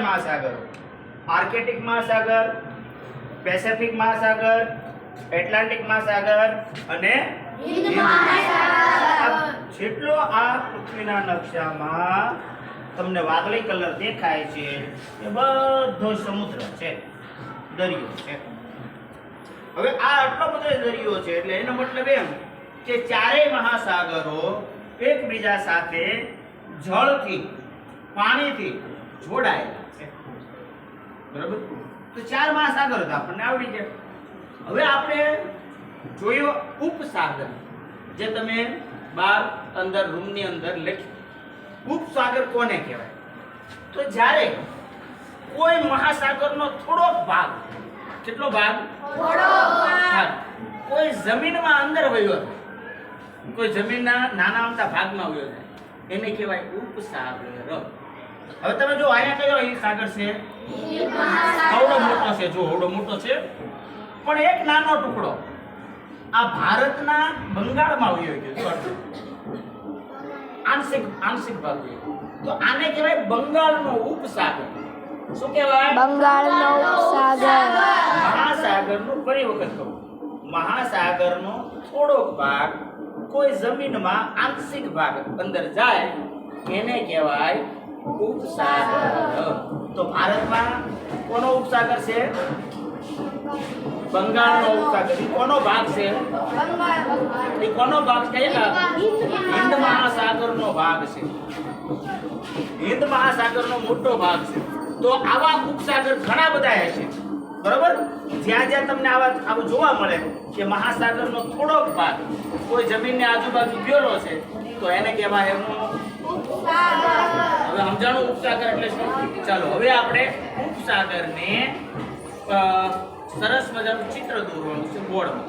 મહાસાગરો: Arctic મહાસાગર, Pacific મહાસાગર, Atlantic મહાસાગર અને હિન્દ મહાસાગર. જેટલો આ પૃથ્વીના નકશામાં તમને વાદળી કલર દેખાય છે એ બધો સમુદ્ર છે, દરિયો છે. હવે આ આટલો બધો દરિયો છે એટલે એનો મતલબ એમ કે ચારેય મહાસાગરો એકબીજા સાથે જળથી, પાણીથી જોડાયેલા છે. બરાબર? તો ચાર મહાસાગરો તો આપણને આવડી ગયા. હવે આપણે જોયો ઉપસાગર, જે તમે બાર અંદર રૂમની અંદર લખી. ઉપસાગર કોને કહેવાય? તો જ્યારે કોઈ મહાસાગરનો થોડો ભાગ, કેટલો ભાગ? થોડો ભાગ કોઈ જમીનમાં અંદર વયો જાય, કોઈ જમીનના નાના મોટા ભાગમાં વયો જાય, એને કહેવાય ઉપસાગર. હવે તમે જો અહીંયા કયો અહીં સાગર છે? આવડો મોટો છે, જો આવડો મોટો છે, પણ એક નાનો ટુકડો આ ભારતના બંગાળમાં વયો ગયો. આંશિક ભાગ વયો. તો આને કહેવાય બંગાળનો ઉપસાગર. શું કહેવાય? બંગાળનો ઉપસાગર. મહાસાગરનું ફરી વખત કહું, મહાસાગરનો થોડોક ભાગ કોઈ જમીનમાં આંશિક ભાગ અંદર જાય એને કહેવાય ઉપસાગર. તો ભારતમાં કોનો ઉપસાગર છે? બંગાળનો ઉપસાગર. એ કોનો ભાગ છે? એ કોનો ભાગ છે? હિન્દ મહાસાગરનો ભાગ છે. હિન્દ મહાસાગરનો મોટો ભાગ છે. તો આવા ઉપસાગર ઘણા બધા હશે. બરોબર? જ્યાં જ્યાં તમને આવું જોવા મળે કે મહાસાગરનો થોડોક ભાગ કોઈ જમીનની આજુબાજુ ગયેલો છે તો એને કહેવાય એનું ઉપસાગર. હવે સમજાણું ઉપસાગર એટલે શું? ચાલો હવે આપણે ઉપસાગરને સરસ મજાનું ચિત્ર દોરવાનું છે બોર્ડમાં.